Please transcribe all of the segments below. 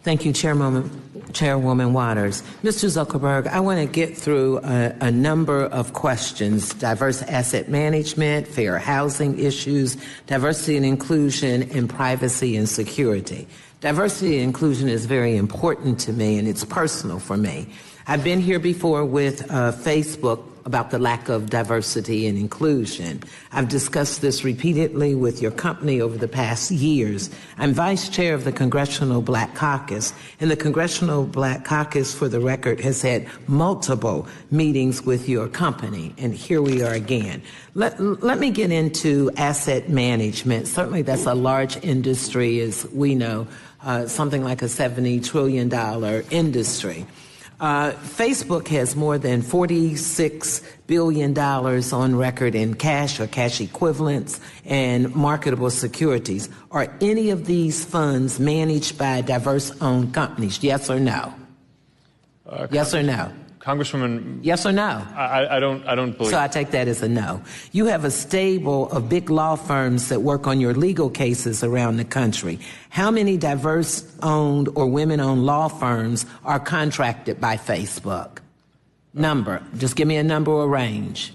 Thank you, Chairwoman Waters. Mr. Zuckerberg, I want to get through a number of questions: diverse asset management, fair housing issues, diversity and inclusion, and privacy and security. Diversity and inclusion is very important to me, and it's personal for me. I've been here before with Facebook about the lack of diversity and inclusion. I've discussed this repeatedly with your company over the past years. I'm vice chair of the Congressional Black Caucus, and the Congressional Black Caucus, for the record, has had multiple meetings with your company, and here we are again. Let me get into asset management. Certainly that's a large industry, as we know, something like a $70 trillion industry. Facebook has more than $46 billion on record in cash or cash equivalents and marketable securities. Are any of these funds managed by diverse-owned companies? Yes or no? Yes or no? Congresswoman. Yes or no? I don't believe. So I take that as a no. You have a stable of big law firms that work on your legal cases around the country. How many diverse-owned or women-owned law firms are contracted by Facebook? Number. Just give me a number or range.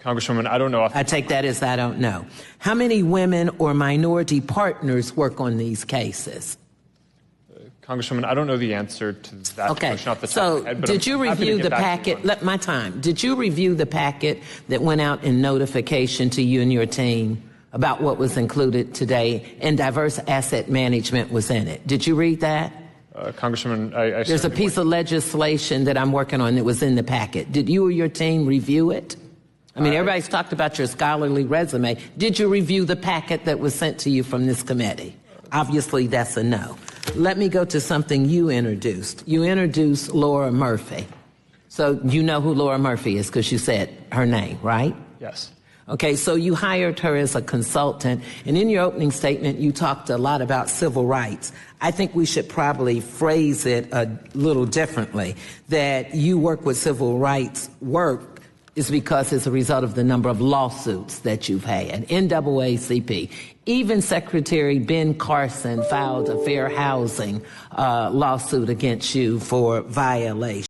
Congresswoman, I don't know. I take that as I don't know. How many women or minority partners work on these cases? Congresswoman, I don't know the answer to that question off the top of my head. So did you review the packet? Did you review the packet that went out in notification to you and your team about what was included today, and diverse asset management was in it? Did you read that? Congresswoman, there's a piece of legislation that I'm working on that was in the packet. Did you or your team review it? I mean, everybody's talked about your scholarly resume. Did you review the packet that was sent to you from this committee? Obviously, that's a no. Let me go to something you introduced. You introduced Laura Murphy. So you know who Laura Murphy is because you said her name, right? Yes. Okay, so you hired her as a consultant, and in your opening statement, you talked a lot about civil rights. I think we should probably phrase it a little differently, that you work with civil rights work is because it's a result of the number of lawsuits that you've had. NAACP. Even Secretary Ben Carson filed a fair housing lawsuit against you for violation.